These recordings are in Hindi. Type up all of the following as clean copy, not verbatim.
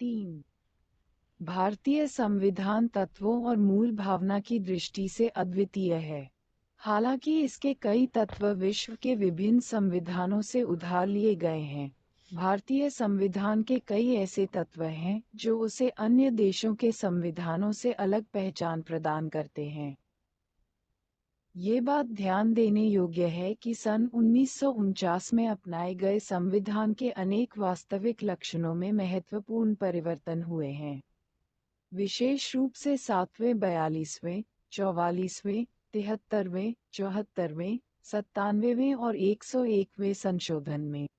3. भारतीय संविधान तत्वों और मूल भावना की दृष्टि से अद्वितीय है। हालांकि इसके कई तत्व विश्व के विभिन्न संविधानों से उधार लिए गए हैं, भारतीय संविधान के कई ऐसे तत्व हैं जो उसे अन्य देशों के संविधानों से अलग पहचान प्रदान करते हैं। ये बात ध्यान देने योग्य है कि सन 1949 में अपनाए गए संविधान के अनेक वास्तविक लक्षणों में महत्वपूर्ण परिवर्तन हुए हैं। विशेष रूप से 7वें, 42वें, 44वें, 73वें, 74वें, 97वें और 101वें संशोधन में।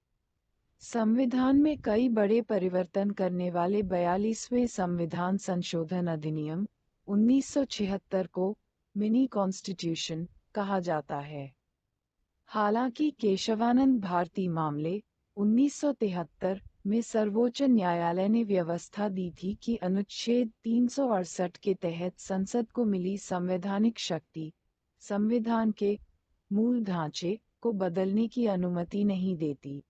संविधान में कई बड़े परिवर्तन करने वाले 42वें संविधान संशोधन अधिनियम 1976 को मिनी कॉन्स्टिट्यूशन कहा जाता है। हालांकि केशवानंद भारती मामले 1973 में सर्वोच्च न्यायालय ने व्यवस्था दी थी कि अनुच्छेद 368 के तहत संसद को मिली संवैधानिक शक्ति संविधान के मूल ढांचे को बदलने की अनुमति नहीं देती।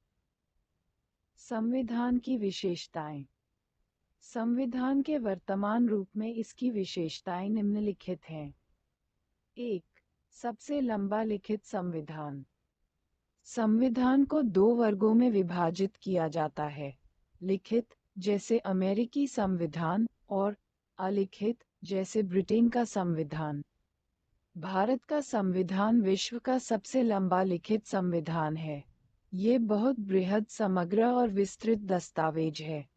संविधान की विशेषताएं। संविधान के वर्तमान रूप में इसकी विशेषताएं निम्नलिखित हैं। 1. सबसे लंबा लिखित संविधान। संविधान को 2 वर्गों में विभाजित किया जाता है, लिखित जैसे अमेरिकी संविधान और अलिखित जैसे ब्रिटेन का संविधान। भारत का संविधान विश्व का सबसे लंबा लिखित संविधान है। ये बहुत बृहद, समग्र और विस्तृत दस्तावेज है।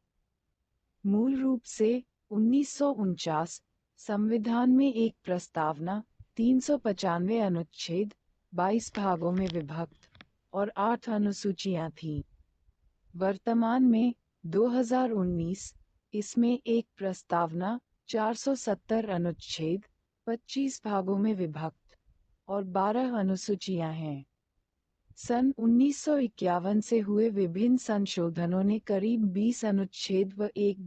मूल रूप से 1949 संविधान में एक प्रस्तावना 395 अनुच्छेद 22 भागों में विभक्त और 8 अनुसूचियां थीं। वर्तमान में 2019 इसमें एक प्रस्तावना 470 अनुच्छेद 25 भागों में विभक्त और 12 अनुसूचियां हैं। सन 1951 से हुए विभिन्न संशोधनों ने करीब 20 अनुच्छेद व एक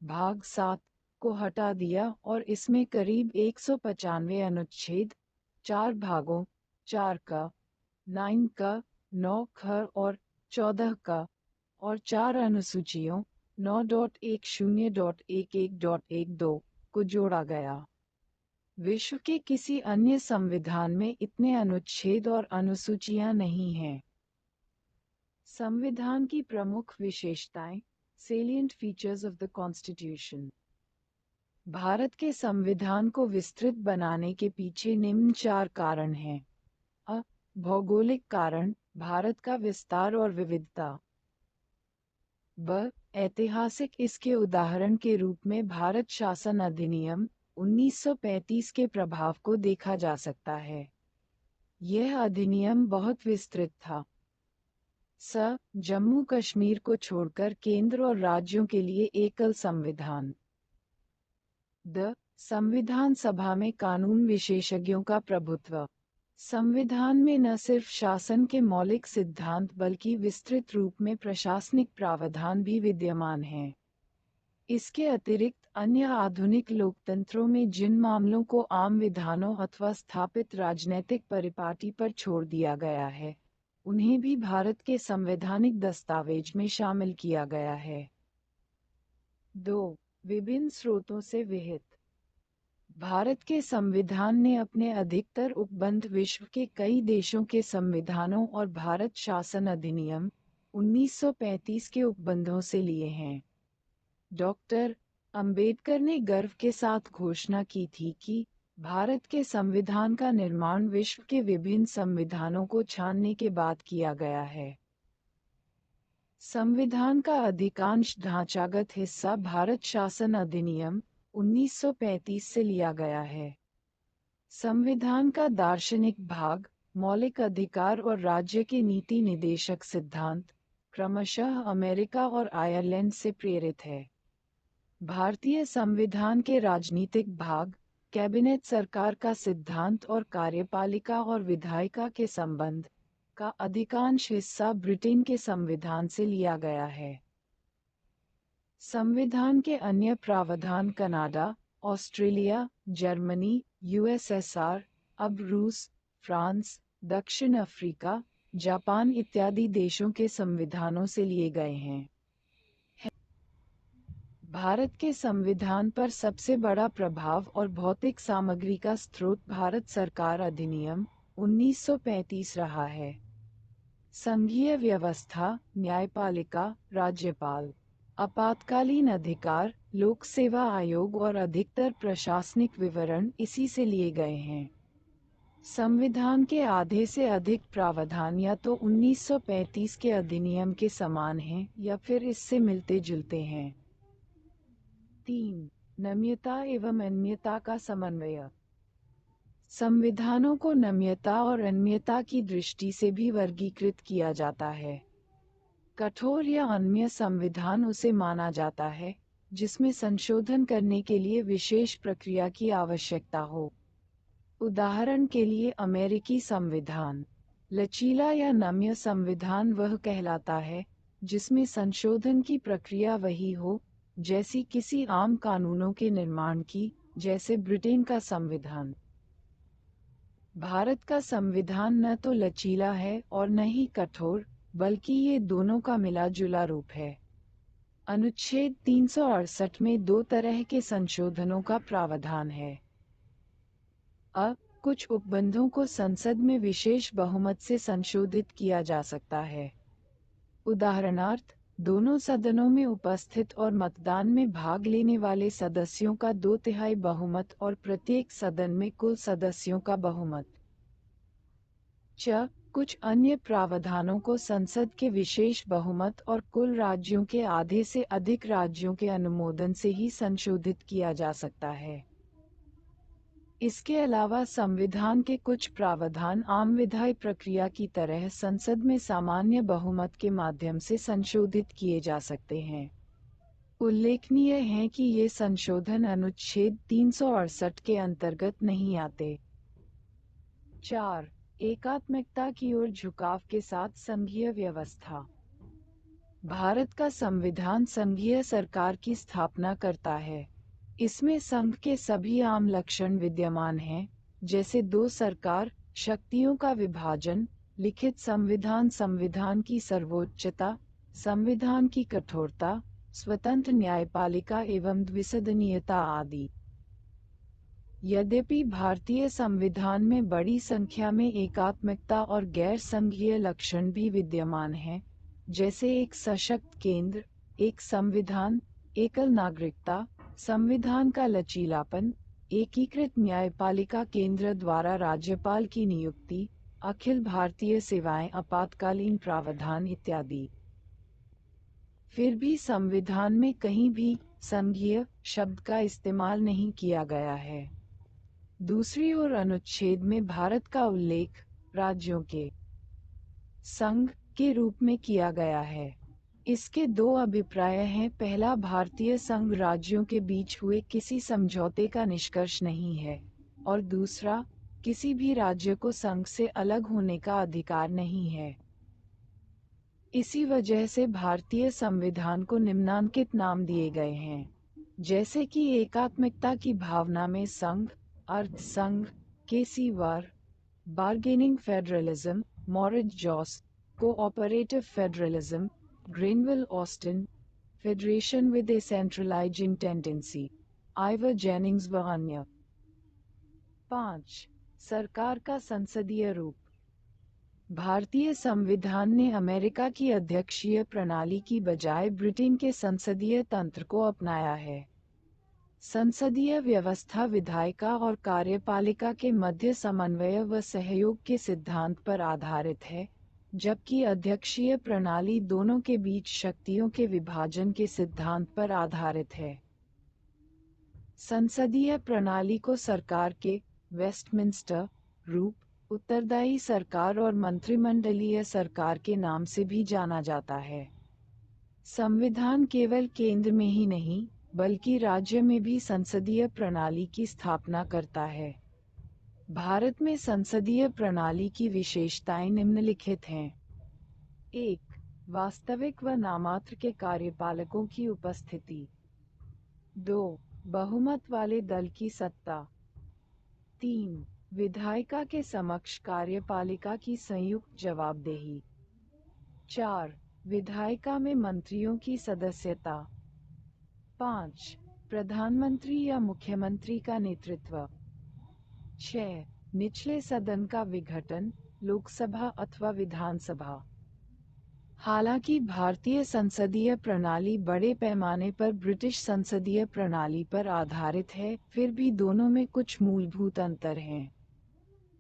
भाग 7 को हटा दिया और इसमें करीब 195 अनुच्छेद 4 भागों 4 का, 9 का, 9 ख और 14 का और 4 अनुसूचियों 9.10.11.12 को जोड़ा गया। विश्व के किसी अन्य संविधान में इतने अनुच्छेद और अनुसूचियां नहीं हैं। संविधान की प्रमुख विशेषताएं, salient features of the Constitution। Bharat के संविधान को विस्तृत बनाने के पीछे निम्न 4 कारण हैं। अ. भौगोलिक कारण, भारत का विस्तार और विविधता। ब. ऐतिहासिक, इसके उदाहरण के रूप में भारत शासन अधिनियम 1935 के प्रभाव को देखा जा सकता है। यह अधिनियम बहुत विस्तृत था। स. जम्मू कश्मीर को छोड़कर केंद्र और राज्यों के लिए एकल संविधान। द. संविधान सभा में कानून विशेषज्ञों का प्रभुत्व। संविधान में न सिर्फ शासन के मौलिक सिद्धांत बल्कि विस्तृत रूप में प्रशासनिक प्रावधान भी विद्यमान हैं। इसके अतिरिक्त अन्य आधुनिक लोकतंत्रों में जिन मामलों को आम विधानों अथवा स्थापित राजनीतिक परिपाटी पर छोड़ दिया गया है, उन्हें भी भारत के संवैधानिक दस्तावेज में शामिल किया गया है। 2. विभिन्न स्रोतों से विहित। भारत के संविधान ने अपने अधिकतर उपबंध विश्व के कई देशों के संविधानों और भारत शासन अधिनियम 1935 के उपबंधों से लिए हैं। डॉक्टर अंबेडकर ने गर्व के साथ घोषणा की थी कि भारत के संविधान का निर्माण विश्व के विभिन्न संविधानों को छानने के बाद किया गया है। संविधान का अधिकांश ढांचागत हिस्सा भारत शासन अधिनियम 1935 से लिया गया है। संविधान का दार्शनिक भाग, मौलिक अधिकार और राज्य के नीति निदेशक सिद्धांत, क्रमशः अमेरिका और आयरलैंड से प्रेरित है। भारतीय संविधान के राजनीतिक भाग, कैबिनेट सरकार का सिद्धांत और कार्यपालिका और विधायिका के संबंध का अधिकांश हिस्सा ब्रिटेन के संविधान से लिया गया है। संविधान के अन्य प्रावधान कनाडा, ऑस्ट्रेलिया, जर्मनी, यूएसएसआर, अब रूस, फ्रांस, दक्षिण अफ्रीका, जापान इत्यादि देशों के संविधानों से लिए गए हैं। भारत के संविधान पर सबसे बड़ा प्रभाव और भौतिक सामग्री का स्रोत भारत सरकार अधिनियम 1935 रहा है। संघीय व्यवस्था, न्यायपालिका, राज्यपाल, आपातकालीन अधिकार, लोक सेवा आयोग और अधिकतर प्रशासनिक विवरण इसी से लिए गए हैं। संविधान के आधे से अधिक प्रावधान या तो 1935 के अधिनियम के समान हैं या फिर इससे मिलते जुलते हैं। 3. नम्यता एवं अन्यता का समन्वय। संविधानों को नम्यता और अन्यता की दृष्टि से भी वर्गीकृत किया जाता है। कठोर या अन्य संविधान उसे माना जाता है जिसमें संशोधन करने के लिए विशेष प्रक्रिया की आवश्यकता हो। उदाहरण के लिए अमेरिकी संविधान। लचीला या नम्य संविधान वह कहलाता है जिसमें संशोधन की प्रक्रिया वही हो जैसी किसी आम कानूनों के निर्माण की, जैसे ब्रिटेन का संविधान। भारत का संविधान न तो लचीला है और न ही कठोर, बल्कि ये दोनों का मिला जुला रूप है। अनुच्छेद 368 में दो तरह के संशोधनों का प्रावधान है। कुछ उपबंधों को संसद में विशेष बहुमत से संशोधित किया जा सकता है। उदाहरणार्थ, दोनों सदनों में उपस्थित और मतदान में भाग लेने वाले सदस्यों का 2/3 बहुमत और प्रत्येक सदन में कुल सदस्यों का बहुमत। कुछ अन्य प्रावधानों को संसद के विशेष बहुमत और कुल राज्यों के आधे से अधिक राज्यों के अनुमोदन से ही संशोधित किया जा सकता है। इसके अलावा संविधान के कुछ प्रावधान आम विधायी प्रक्रिया की तरह संसद में सामान्य बहुमत के माध्यम से संशोधित किए जा सकते हैं। उल्लेखनीय है कि ये संशोधन अनुच्छेद 368 के अंतर्गत नहीं आते। 4. एकात्मकता की ओर झुकाव के साथ संघीय व्यवस्था। भारत का संविधान संघीय सरकार की स्थापना करता है। इसमें संघ के सभी आम लक्षण विद्यमान हैं, जैसे दो सरकार, शक्तियों का विभाजन, लिखित संविधान, संविधान की सर्वोच्चता, संविधान की कठोरता, स्वतंत्र न्यायपालिका एवं द्विसदनीयता आदि। यद्यपि भारतीय संविधान में बड़ी संख्या में एकात्मकता और गैर संघीय लक्षण भी विद्यमान हैं, जैसे एक सशक्त केंद्र, एक संविधान, एकल नागरिकता, संविधान का लचीलापन, एकीकृत न्यायपालिका केंद्र द्वारा राज्यपाल की नियुक्ति, अखिल भारतीय सेवाएं, आपातकालीन प्रावधान इत्यादि। फिर भी संविधान में कहीं भी संघीय शब्द का इस्तेमाल नहीं किया गया है। दूसरी ओर अनुच्छेद में भारत का उल्लेख राज्यों के संघ के रूप में किया गया है। इसके दो अभिप्राय हैं। पहला, भारतीय संघ राज्यों के बीच हुए किसी समझौते का निष्कर्ष नहीं है, और दूसरा, किसी भी राज्य को संघ से अलग होने का अधिकार नहीं है। इसी वजह से भारतीय संविधान को निम्नांकित नाम दिए गए हैं, जैसे कि एकात्मकता की भावना में संघ, अर्थ संघ, K C Wheare, bargaining federalism, Morris जॉस, cooperative federalism, Granville Austin, federation with a centralising tendency, Ivor Jennings व अन्य। 5. सरकार का संसदीय रूप। भारतीय संविधान ने अमेरिका की अध्यक्षीय प्रणाली की बजाय ब्रिटेन के संसदीय तंत्र को अपनाया है। संसदीय व्यवस्था विधायिका और कार्यपालिका के मध्य समन्वय व सहयोग के सिद्धांत पर आधारित है, जबकि अध्यक्षीय प्रणाली दोनों के बीच शक्तियों के विभाजन के सिद्धांत पर आधारित है। संसदीय प्रणाली को सरकार के वेस्टमिंस्टर रूप, उत्तरदायी सरकार और मंत्रिमंडलीय सरकार के नाम से भी जाना जाता है। संविधान केवल केंद्र में ही नहीं, बल्कि राज्य में भी संसदीय प्रणाली की स्थापना करता है। भारत में संसदीय प्रणाली की विशेषताएं निम्नलिखित हैं। 1. वास्तविक व नामात्र के कार्यपालकों की उपस्थिति। 2. बहुमत वाले दल की सत्ता। 3. विधायिका के समक्ष कार्यपालिका की संयुक्त जवाबदेही। 4. विधायिका में मंत्रियों की सदस्यता। 5. प्रधानमंत्री या मुख्यमंत्री का नेतृत्व। 6. निचले सदन का विघटन, लोकसभा अथवा विधानसभा। हालांकि भारतीय संसदीय प्रणाली बड़े पैमाने पर ब्रिटिश संसदीय प्रणाली पर आधारित है, फिर भी दोनों में कुछ मूलभूत अंतर हैं।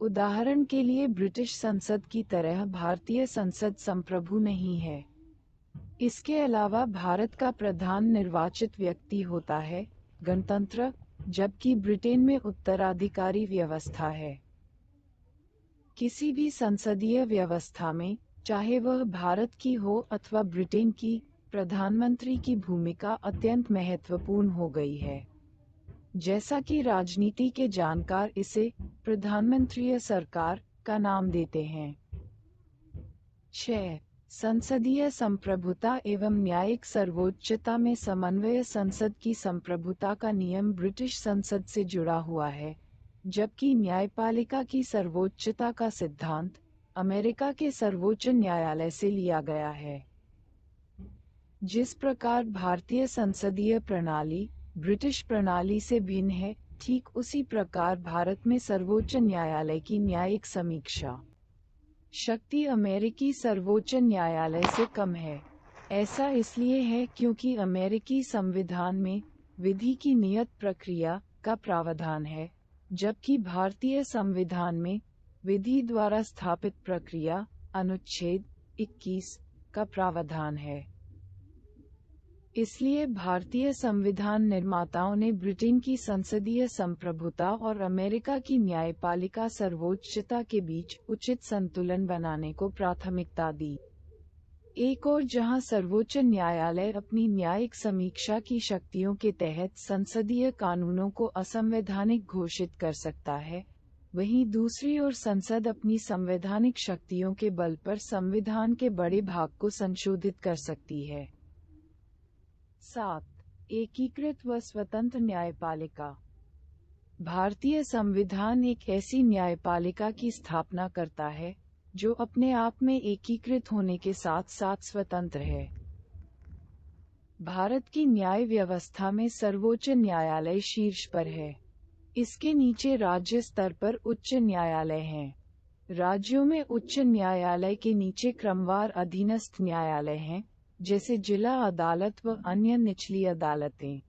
उदाहरण के लिए ब्रिटिश संसद की तरह भारतीय संसद संप्रभु नहीं है। इसके अलावा भारत का प्रधान निर्वाचित व्यक्ति होता है, गणतंत्र, जबकि ब्रिटेन में उत्तराधिकारी व्यवस्था है। किसी भी संसदीय व्यवस्था में, चाहे वह भारत की हो अथवा ब्रिटेन की, प्रधानमंत्री की भूमिका अत्यंत महत्वपूर्ण हो गई है। जैसा कि राजनीति के जानकार इसे प्रधानमंत्रीय सरकार का नाम देते हैं। 6. संसदीय संप्रभुता एवं न्यायिक सर्वोच्चता में समन्वय। संसद की संप्रभुता का नियम ब्रिटिश संसद से जुड़ा हुआ है, जबकि न्यायपालिका की सर्वोच्चता का सिद्धांत अमेरिका के सर्वोच्च न्यायालय से लिया गया है। जिस प्रकार भारतीय संसदीय प्रणाली ब्रिटिश प्रणाली से भिन्न है, ठीक उसी प्रकार भारत में सर्वोच्च न्यायालय की न्यायिक समीक्षा शक्ति अमेरिकी सर्वोच्च न्यायालय से कम है। ऐसा इसलिए है क्योंकि अमेरिकी संविधान में विधि की नियत प्रक्रिया का प्रावधान है, जबकि भारतीय संविधान में विधि द्वारा स्थापित प्रक्रिया अनुच्छेद 21 का प्रावधान है। इसलिए भारतीय संविधान निर्माताओं ने ब्रिटेन की संसदीय संप्रभुता और अमेरिका की न्यायपालिका सर्वोच्चता के बीच उचित संतुलन बनाने को प्राथमिकता दी। एक और जहां सर्वोच्च न्यायालय अपनी न्यायिक समीक्षा की शक्तियों के तहत संसदीय कानूनों को असंवैधानिक घोषित कर सकता है, वहीं दूसरी ओर संसद अपनी संवैधानिक शक्तियों के बल पर संविधान के बड़े भाग को संशोधित कर सकती है। 7. एकीकृत व स्वतंत्र न्यायपालिका। भारतीय संविधान एक ऐसी न्यायपालिका की स्थापना करता है जो अपने आप में एकीकृत होने के साथ साथ स्वतंत्र है। भारत की न्याय व्यवस्था में सर्वोच्च न्यायालय शीर्ष पर है। इसके नीचे राज्य स्तर पर उच्च न्यायालय हैं। राज्यों में उच्च न्यायालय के नीचे क्रमवार अधीनस्थ न्यायालय हैं, जैसे जिला अदालत व अन्य निचली अदालतें।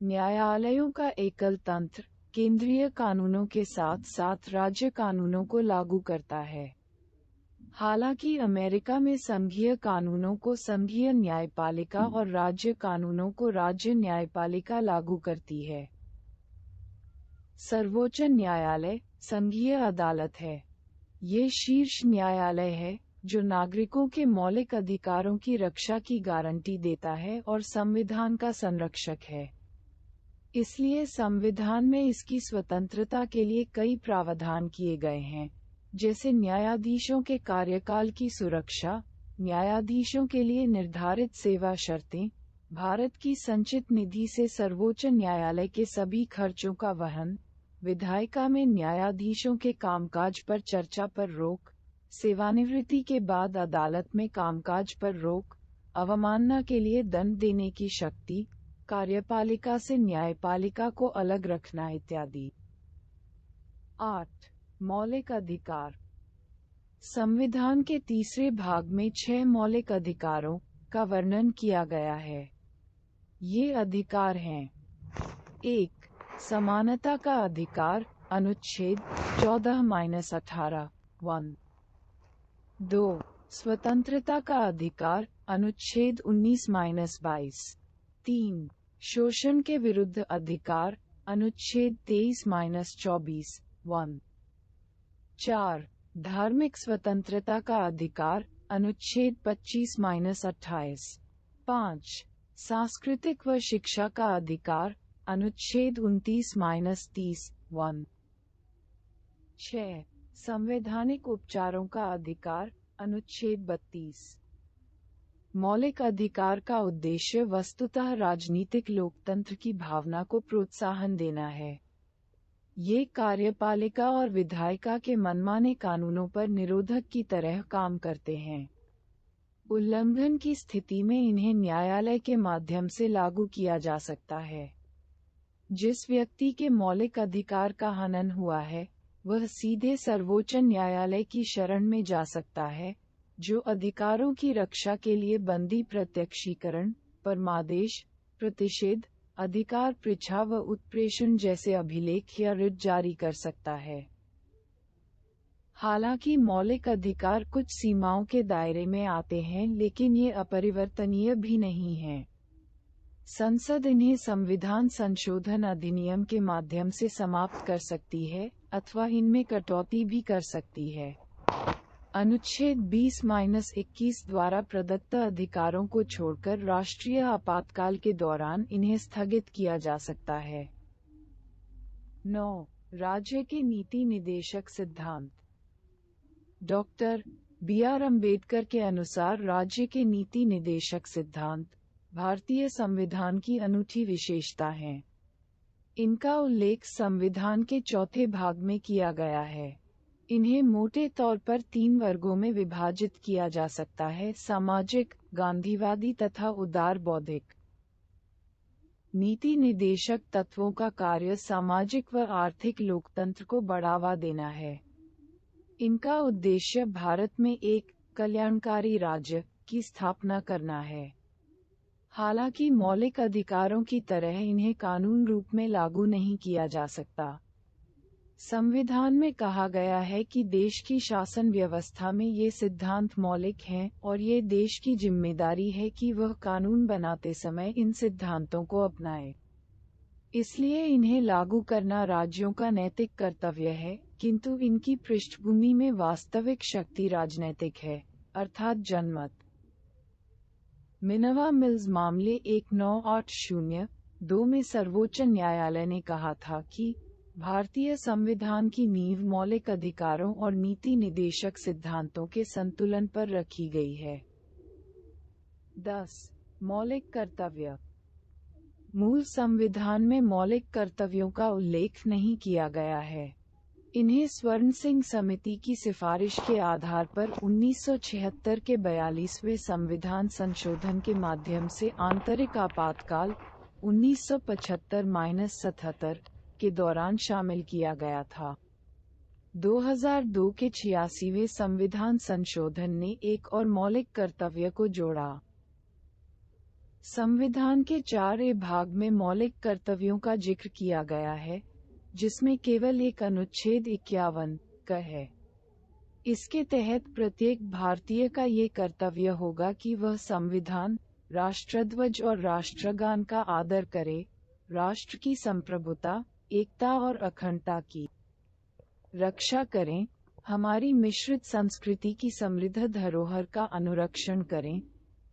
न्यायालयों का एकल तंत्र केंद्रीय कानूनों के साथ साथ राज्य कानूनों को लागू करता है। हालांकि अमेरिका में संघीय कानूनों को संघीय न्यायपालिका और राज्य कानूनों को राज्य न्यायपालिका लागू करती है। सर्वोच्च न्यायालय संघीय अदालत है। ये शीर्ष न्यायालय है जो नागरिकों के मौलिक अधिकारों की रक्षा की गारंटी देता है और संविधान का संरक्षक है। इसलिए संविधान में इसकी स्वतंत्रता के लिए कई प्रावधान किए गए हैं, जैसे न्यायाधीशों के कार्यकाल की सुरक्षा, न्यायाधीशों के लिए निर्धारित सेवा शर्तें, भारत की संचित निधि से सर्वोच्च न्यायालय के सभी खर्चों का वहन, विधायिका में न्यायाधीशों के कामकाज पर चर्चा पर रोक, सेवानिवृत्ति के बाद अदालत में कामकाज पर रोक, अवमानना के लिए दंड देने की शक्ति, कार्यपालिका से न्यायपालिका को अलग रखना इत्यादि। 8. मौलिक अधिकार। संविधान के तीसरे भाग में 6 मौलिक अधिकारों का वर्णन किया गया है। ये अधिकार हैं: 1. समानता का अधिकार, अनुच्छेद 14-18 1. 2. स्वतंत्रता का अधिकार, अनुच्छेद 19-22 3. शोषण के विरुद्ध अधिकार, अनुच्छेद 23-24 1. 4. धार्मिक स्वतंत्रता का अधिकार, अनुच्छेद 25-28 5. सांस्कृतिक व शिक्षा का अधिकार, अनुच्छेद 29-30 1. 6. संवैधानिक उपचारों का अधिकार, अनुच्छेद 32। मौलिक अधिकार का उद्देश्य वस्तुतः राजनीतिक लोकतंत्र की भावना को प्रोत्साहन देना है। ये कार्यपालिका और विधायिका के मनमाने कानूनों पर निरोधक की तरह काम करते हैं। उल्लंघन की स्थिति में इन्हें न्यायालय के माध्यम से लागू किया जा सकता है। जिस व्यक्ति के मौलिक अधिकार का हनन हुआ है, वह सीधे सर्वोच्च न्यायालय की शरण में जा सकता है, जो अधिकारों की रक्षा के लिए बंदी प्रत्यक्षीकरण, परमादेश, प्रतिषेध, अधिकार पृछा व उत्प्रेषण जैसे अभिलेख या रिट जारी कर सकता है। हालांकि मौलिक अधिकार कुछ सीमाओं के दायरे में आते हैं, लेकिन ये अपरिवर्तनीय भी नहीं हैं। संसद इन्हें संविधान संशोधन अधिनियम के माध्यम से समाप्त कर सकती है, अथवा इनमें कटौती भी कर सकती है। अनुच्छेद 20-21 द्वारा प्रदत्त अधिकारों को छोड़कर राष्ट्रीय आपातकाल के दौरान इन्हें स्थगित किया जा सकता है। 9. राज्य के नीति निदेशक सिद्धांत। Doctor B R. अम्बेडकर के अनुसार राज्य के नीति निदेशक सिद्धांत भारतीय संविधान की अनूठी विशेषता हैं। इनका उल्लेख संविधान के चौथे भाग में किया गया है। इन्हें मोटे तौर पर 3 वर्गों में विभाजित किया जा सकता है: सामाजिक, गांधीवादी तथा उदार बौद्धिक। नीति निदेशक तत्वों का कार्य सामाजिक व आर्थिक लोकतंत्र को बढ़ावा देना है। इनका उद्देश्य भारत में एक कल्याणकारी राज्य की स्थापना करना है। हालांकि मौलिक अधिकारों की तरह इन्हें कानून रूप में लागू नहीं किया जा सकता। संविधान में कहा गया है कि देश की शासन व्यवस्था में ये सिद्धांत मौलिक हैं और ये देश की जिम्मेदारी है कि वह कानून बनाते समय इन सिद्धांतों को अपनाए। इसलिए इन्हें लागू करना राज्यों का नैतिक कर्तव्य है, किंतु इनकी पृष्ठभूमि में वास्तविक शक्ति राजनैतिक है, अर्थात जनमत। मिनर्वा मिल्स मामले 1980-2 में सर्वोच्च न्यायालय ने कहा था कि भारतीय संविधान की नींव मौलिक अधिकारों और नीति निदेशक सिद्धांतों के संतुलन पर रखी गई है। 10. मौलिक कर्तव्य। मूल संविधान में मौलिक कर्तव्यों का उल्लेख नहीं किया गया है। इन्हें स्वर्ण सिंह समिति की सिफारिश के आधार पर 1976 के 42वें संविधान संशोधन के माध्यम से आंतरिक आपातकाल 1975-77 के दौरान शामिल किया गया था। 2002 के 86वें संविधान संशोधन ने एक और मौलिक कर्तव्य को जोड़ा। संविधान के 4 भाग में मौलिक कर्तव्यों का जिक्र किया गया है, जिसमें केवल एक अनुच्छेद 51 का है। इसके तहत प्रत्येक भारतीय का ये कर्तव्य होगा कि वह संविधान, राष्ट्रध्वज और राष्ट्रगान का आदर करे, राष्ट्र की संप्रभुता, एकता और अखंडता की रक्षा करें, हमारी मिश्रित संस्कृति की समृद्ध धरोहर का अनुरक्षण करें,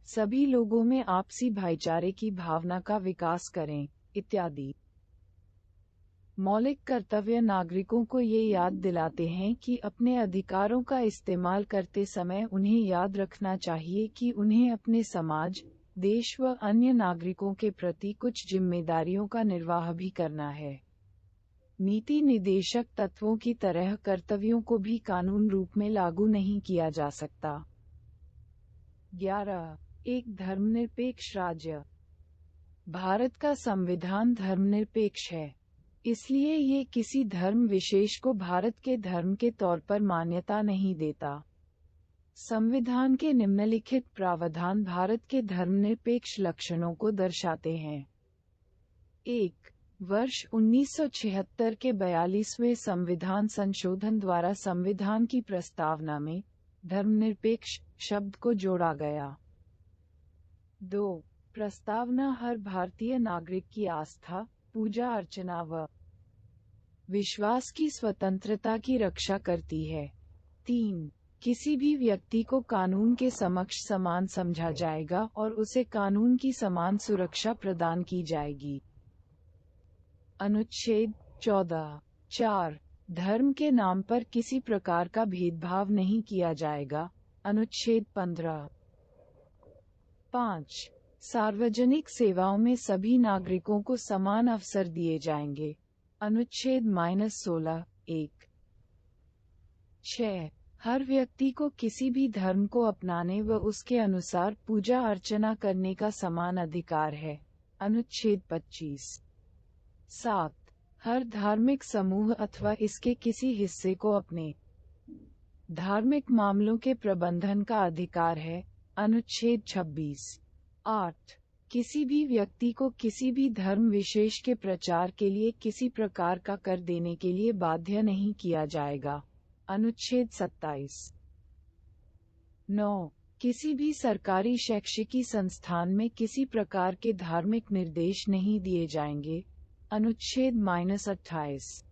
सभी लोगों में आपसी भाईचारे की भावना का विकास करें, इत्यादि। मौलिक कर्तव्य नागरिकों को ये याद दिलाते हैं कि अपने अधिकारों का इस्तेमाल करते समय उन्हें याद रखना चाहिए कि उन्हें अपने समाज, देश व अन्य नागरिकों के प्रति कुछ जिम्मेदारियों का निर्वाह भी करना है। नीति निदेशक तत्वों की तरह कर्तव्यों को भी कानून रूप में लागू नहीं किया जा सकता। 11. एक धर्मनिरपेक्ष राज्य। भारत का संविधान धर्मनिरपेक्ष है, इसलिए ये किसी धर्म विशेष को भारत के धर्म के तौर पर मान्यता नहीं देता। संविधान के निम्नलिखित प्रावधान भारत के धर्मनिरपेक्ष लक्षणों को दर्शाते हैं। 1. वर्ष 1976 के 42वें संविधान संशोधन द्वारा संविधान की प्रस्तावना में धर्मनिरपेक्ष शब्द को जोड़ा गया। 2. प्रस्तावना हर भारतीय नागरिक की आस्था, पूजा अर्चना व विश्वास की स्वतंत्रता की रक्षा करती है। 3. किसी भी व्यक्ति को कानून के समक्ष समान समझा जाएगा और उसे कानून की समान सुरक्षा प्रदान की जाएगी। अनुच्छेद 14. 4. धर्म के नाम पर किसी प्रकार का भेदभाव नहीं किया जाएगा। अनुच्छेद 15. 5. सार्वजनिक सेवाओं में सभी नागरिकों को समान अवसर दिए जाएंगे। अनुच्छेद -16 1. 6. हर व्यक्ति को किसी भी धर्म को अपनाने व उसके अनुसार पूजा अर्चना करने का समान अधिकार है। अनुच्छेद 25। 7. हर धार्मिक समूह अथवा इसके किसी हिस्से को अपने धार्मिक मामलों के प्रबंधन का अधिकार है। अनुच्छेद 26। 8. किसी भी व्यक्ति को किसी भी धर्म विशेष के प्रचार के लिए किसी प्रकार का कर देने के लिए बाध्य नहीं किया जाएगा। अनुच्छेद 27। 9. किसी भी सरकारी शैक्षिकी संस्थान में किसी प्रकार के धार्मिक निर्देश नहीं दिए जाएंगे। अनुच्छेद 28।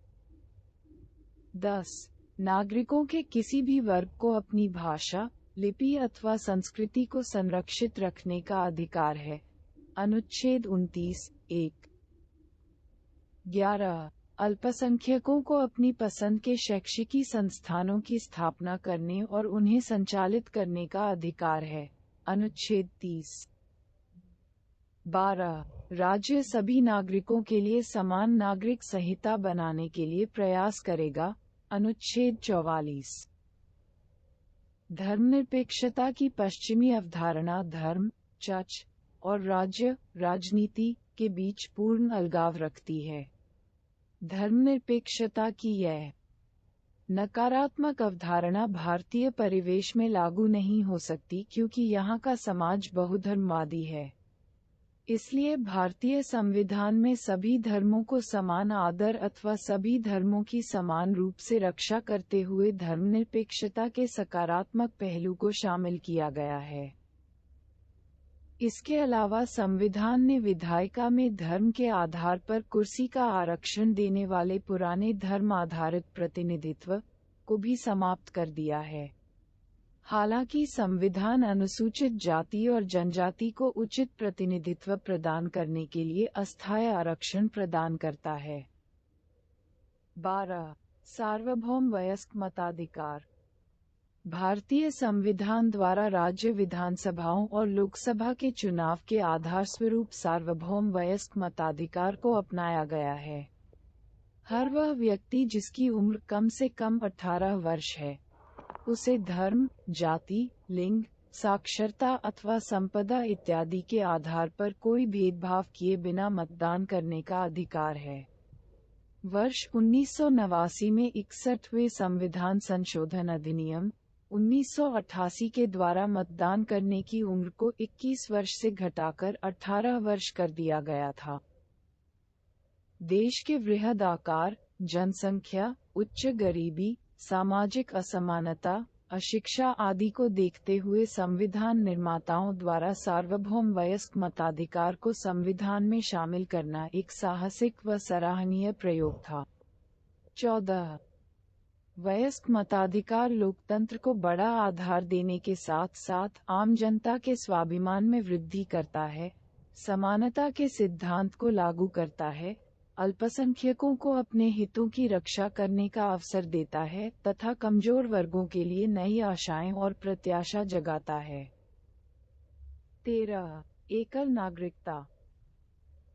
10. नागरिकों के किसी भी वर्ग को अपनी भाषा, लिपि अथवा संस्कृति को संरक्षित रखने का अधिकार है। अनुच्छेद 29। 1. 11. अल्पसंख्यकों को अपनी पसंद के शैक्षिकी संस्थानों की स्थापना करने और उन्हें संचालित करने का अधिकार है। अनुच्छेद 30। 12. राज्य सभी नागरिकों के लिए समान नागरिक संहिता बनाने के लिए प्रयास करेगा। अनुच्छेद 44। धर्मनिरपेक्षता की पश्चिमी अवधारणा धर्म, चर्च और राज्य, राजनीति के बीच पूर्ण अलगाव रखती है। धर्मनिरपेक्षता की यह नकारात्मक अवधारणा भारतीय परिवेश में लागू नहीं हो सकती क्योंकि यहाँ का समाज बहुधर्मवादी है। इसलिए भारतीय संविधान में सभी धर्मों को समान आदर अथवा सभी धर्मों की समान रूप से रक्षा करते हुए धर्मनिरपेक्षता के सकारात्मक पहलू को शामिल किया गया है। इसके अलावा संविधान ने विधायिका में धर्म के आधार पर कुर्सी का आरक्षण देने वाले पुराने धर्म आधारित प्रतिनिधित्व को भी समाप्त कर दिया है। हालांकि संविधान अनुसूचित जाति और जनजाति को उचित प्रतिनिधित्व प्रदान करने के लिए अस्थायी आरक्षण प्रदान करता है। 12. सार्वभौम वयस्क मताधिकार। भारतीय संविधान द्वारा राज्य विधानसभाओं और लोकसभा के चुनाव के आधार स्वरूप सार्वभौम वयस्क मताधिकार को अपनाया गया है। हर वह व्यक्ति जिसकी उम्र कम से कम 18 वर्ष है, उसे धर्म, जाति, लिंग, साक्षरता अथवा संपदा इत्यादि के आधार पर कोई भेदभाव किए बिना मतदान करने का अधिकार है। वर्ष 1989 में 61वें संविधान संशोधन अधिनियम 1988 के द्वारा मतदान करने की उम्र को 21 वर्ष से घटाकर 18 वर्ष कर दिया गया था। देश के वृहद आकार, जनसंख्या, उच्च गरीबी, सामाजिक असमानता, अशिक्षा आदि को देखते हुए संविधान निर्माताओं द्वारा सार्वभौम वयस्क मताधिकार को संविधान में शामिल करना एक साहसिक व सराहनीय प्रयोग था। 14. वयस्क मताधिकार लोकतंत्र को बड़ा आधार देने के साथ साथ आम जनता के स्वाभिमान में वृद्धि करता है, समानता के सिद्धांत को लागू करता है, अल्पसंख्यकों को अपने हितों की रक्षा करने का अवसर देता है तथा कमजोर वर्गों के लिए नई आशाएं और प्रत्याशा जगाता है। 13. एकल नागरिकता।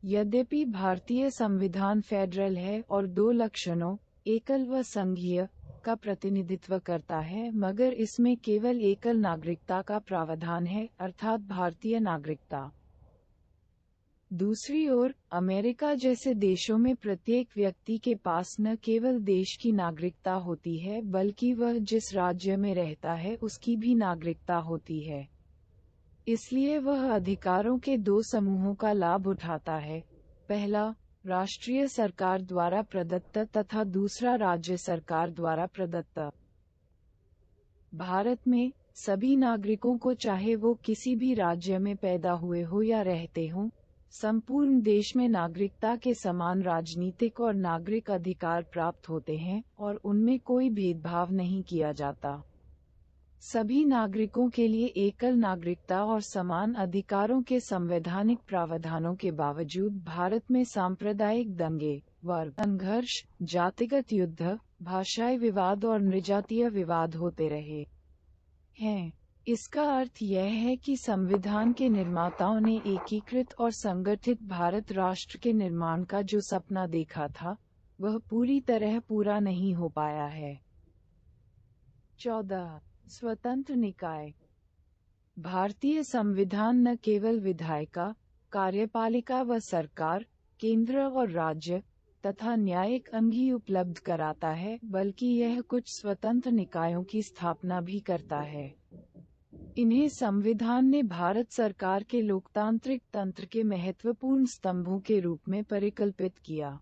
यद्यपि भारतीय संविधान फेडरल है और 2 लक्षणों, एकल व संघीय, का प्रतिनिधित्व करता है, मगर इसमें केवल एकल नागरिकता का प्रावधान है, अर्थात भारतीय नागरिकता। दूसरी ओर, अमेरिका जैसे देशों में प्रत्येक व्यक्ति के पास न केवल देश की नागरिकता होती है बल्कि वह जिस राज्य में रहता है उसकी भी नागरिकता होती है। इसलिए वह अधिकारों के 2 समूहों का लाभ उठाता है, पहला राष्ट्रीय सरकार द्वारा प्रदत्त तथा दूसरा राज्य सरकार द्वारा प्रदत्त। भारत में सभी नागरिकों को चाहे वो किसी भी राज्य में पैदा हुए हो या रहते हों, संपूर्ण देश में नागरिकता के समान राजनीतिक और नागरिक अधिकार प्राप्त होते हैं और उनमें कोई भेदभाव नहीं किया जाता। सभी नागरिकों के लिए एकल नागरिकता और समान अधिकारों के संवैधानिक प्रावधानों के बावजूद भारत में सांप्रदायिक दंगे, वर्ग संघर्ष, जातिगत युद्ध, भाषाई विवाद और नृजातीय विवाद होते रहे हैं। इसका अर्थ यह है कि संविधान के निर्माताओं ने एकीकृत और संगठित भारत राष्ट्र के निर्माण का जो सपना देखा था, वह पूरी तरह पूरा नहीं हो पाया है। 14 स्वतंत्र निकाय। भारतीय संविधान न केवल विधायिका, कार्यपालिका व सरकार, केंद्र और राज्य तथा न्यायिक अंग ही उपलब्ध कराता है, बल्कि यह कुछ स्वतंत्र निकायों की स्थापना भी करता है। इन्हें संविधान ने भारत सरकार के लोकतांत्रिक तंत्र के महत्वपूर्ण स्तंभों के रूप में परिकल्पित किया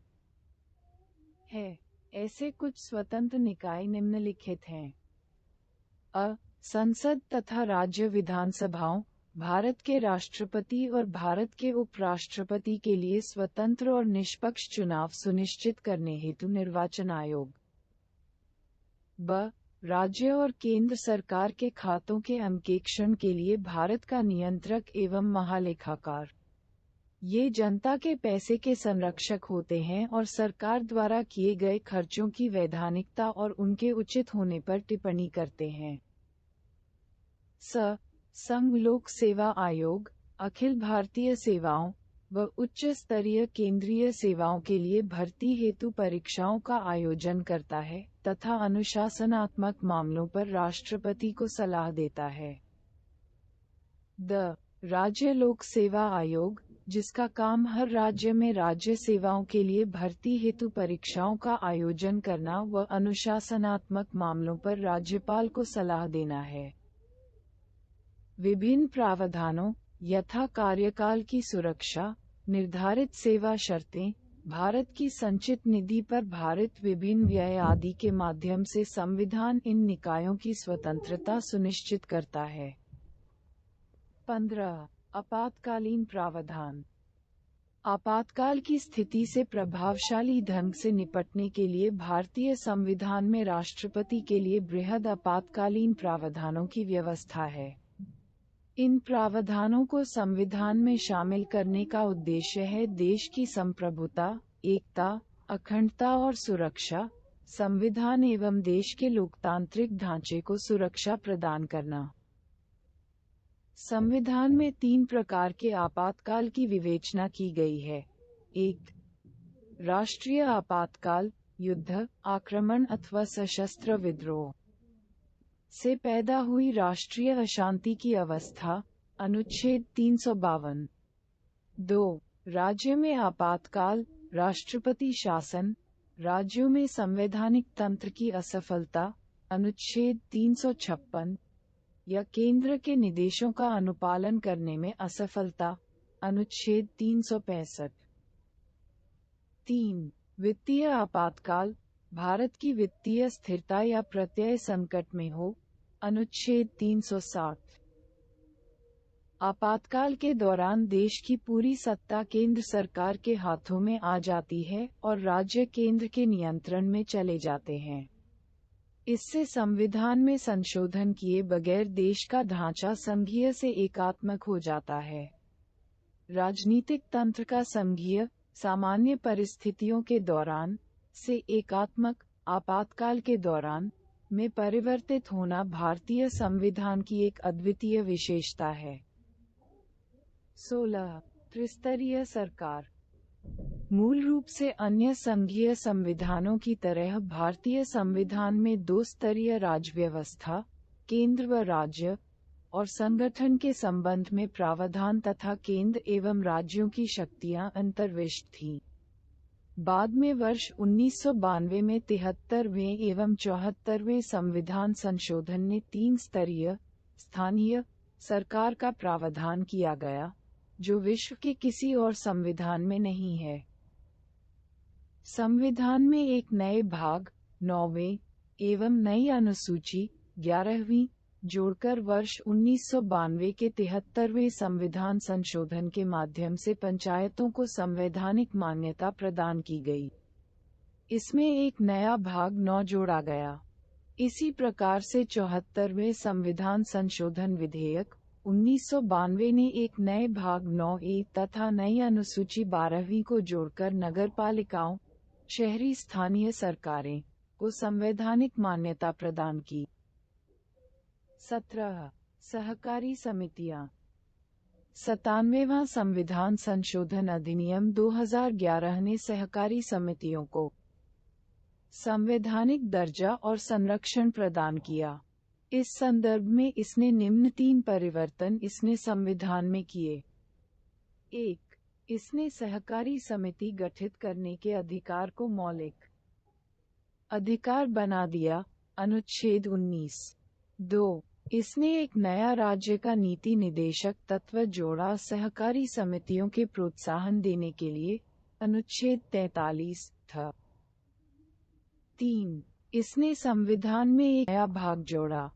है। ऐसे कुछ स्वतंत्र निकाय निम्नलिखित हैं। संसद तथा राज्य विधानसभाओं, भारत के राष्ट्रपति और भारत के उपराष्ट्रपति के लिए स्वतंत्र और निष्पक्ष चुनाव सुनिश्चित करने हेतु निर्वाचन आयोग। राज्य और केंद्र सरकार के खातों के अंकेक्षण के लिए भारत का नियंत्रक एवं महालेखाकार। ये जनता के पैसे के संरक्षक होते हैं और सरकार द्वारा किए गए खर्चों की वैधानिकता और उनके उचित होने पर टिप्पणी करते हैं। संघ लोक सेवा आयोग अखिल भारतीय सेवाओं व उच्च स्तरीय केंद्रीय सेवाओं के लिए भर्ती हेतु परीक्षाओं का आयोजन करता है तथा अनुशासनात्मक मामलों पर राष्ट्रपति को सलाह देता है। राज्य लोक सेवा आयोग, जिसका काम हर राज्य में राज्य सेवाओं के लिए भर्ती हेतु परीक्षाओं का आयोजन करना व अनुशासनात्मक मामलों पर राज्यपाल को सलाह देना है। विभिन्न प्रावधानों यथा कार्यकाल की सुरक्षा, निर्धारित सेवा शर्तें, भारत की संचित निधि पर भारत विभिन्न व्यय आदि के माध्यम से संविधान इन निकायों की स्वतंत्रता सुनिश्चित करता है। 15 आपातकालीन प्रावधान। आपातकाल की स्थिति से प्रभावशाली ढंग से निपटने के लिए भारतीय संविधान में राष्ट्रपति के लिए बृहद आपातकालीन प्रावधानों की व्यवस्था है। इन प्रावधानों को संविधान में शामिल करने का उद्देश्य है देश की संप्रभुता, एकता, अखंडता और सुरक्षा, संविधान एवं देश के लोकतांत्रिक ढांचे को सुरक्षा प्रदान करना। संविधान में 3 प्रकार के आपातकाल की विवेचना की गई है। 1. राष्ट्रीय आपातकाल, युद्ध, आक्रमण अथवा सशस्त्र विद्रोह से पैदा हुई राष्ट्रीय अशांति की अवस्था, अनुच्छेद 352। 2. राज्य में आपातकाल, राष्ट्रपति शासन, राज्यों में संवैधानिक तंत्र की असफलता, अनुच्छेद 356, या केंद्र के निर्देशों का अनुपालन करने में असफलता, अनुच्छेद 365। 3. वित्तीय आपातकाल, भारत की वित्तीय स्थिरता या प्रत्यय संकट में हो, अनुच्छेद 360। आपातकाल के दौरान देश की पूरी सत्ता केंद्र सरकार के हाथों में आ जाती है और राज्य केंद्र के नियंत्रण में चले जाते हैं। इससे संविधान में संशोधन किए बगैर देश का ढांचा संघीय से एकात्मक हो जाता है। राजनीतिक तंत्र का संघीय, सामान्य परिस्थितियों के दौरान से एकात्मक, आपातकाल के दौरान में परिवर्तित होना भारतीय संविधान की एक अद्वितीय विशेषता है। 16. त्रिस्तरीय सरकार। मूल रूप से अन्य संघीय संविधानों की तरह भारतीय संविधान में 2 स्तरीय राज्य व्यवस्था, केंद्र व राज्य, और संगठन के संबंध में प्रावधान तथा केंद्र एवं राज्यों की शक्तियां अंतर्विष्ट थीं। बाद में वर्ष 1992 में 73वें एवं 74वें संविधान संशोधन ने 3 स्तरीय स्थानीय सरकार का प्रावधान किया गया, जो विश्व के किसी और संविधान में नहीं है। संविधान में एक नए भाग 9वें एवं नई अनुसूची 11वीं जोड़कर वर्ष 1992 के 73वें संविधान संशोधन के माध्यम से पंचायतों को संवैधानिक मान्यता प्रदान की गई। इसमें एक नया भाग 9 जोड़ा गया। इसी प्रकार से 74वें संविधान संशोधन विधेयक 1992 ने एक नए भाग 9A तथा नई अनुसूची 12वीं को जोड़कर नगरपालिकाओं, शहरी स्थानीय सरकारें को संवैधानिक मान्यता प्रदान की। 17. सहकारी समितियां। 97वां संविधान संशोधन अधिनियम 2011 ने सहकारी समितियों को संवैधानिक दर्जा और संरक्षण प्रदान किया। इस संदर्भ में इसने निम्न 3 परिवर्तन इसने संविधान में किए। 1. इसने सहकारी समिति गठित करने के अधिकार को मौलिक अधिकार बना दिया, अनुच्छेद 19। 2. इसने एक नया राज्य का नीति निदेशक तत्व जोड़ा सहकारी समितियों के प्रोत्साहन देने के लिए, अनुच्छेद 43 था। 3. इसने संविधान में एक नया भाग जोड़ा,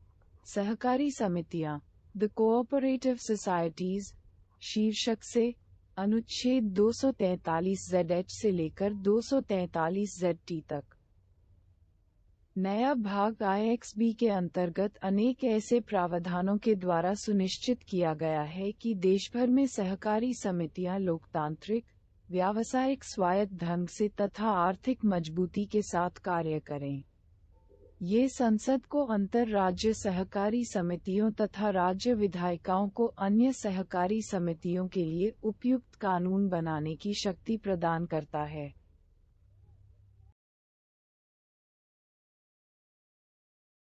सहकारी समितियां, द कोऑपरेटिव सोसाइटीज, शीर्षक से, अनुच्छेद 243 ZH से लेकर 243 ZT तक। नया भाग IXB के अंतर्गत अनेक ऐसे प्रावधानों के द्वारा सुनिश्चित किया गया है कि देश भर में सहकारी समितियां लोकतांत्रिक, व्यावसायिक स्वायत्त ढंग से तथा आर्थिक मजबूती के साथ कार्य करें। ये संसद को अंतर-राज्य सहकारी समितियों तथा राज्य विधायिकाओं को अन्य सहकारी समितियों के लिए उपयुक्त कानून बनाने की शक्ति प्रदान करता है।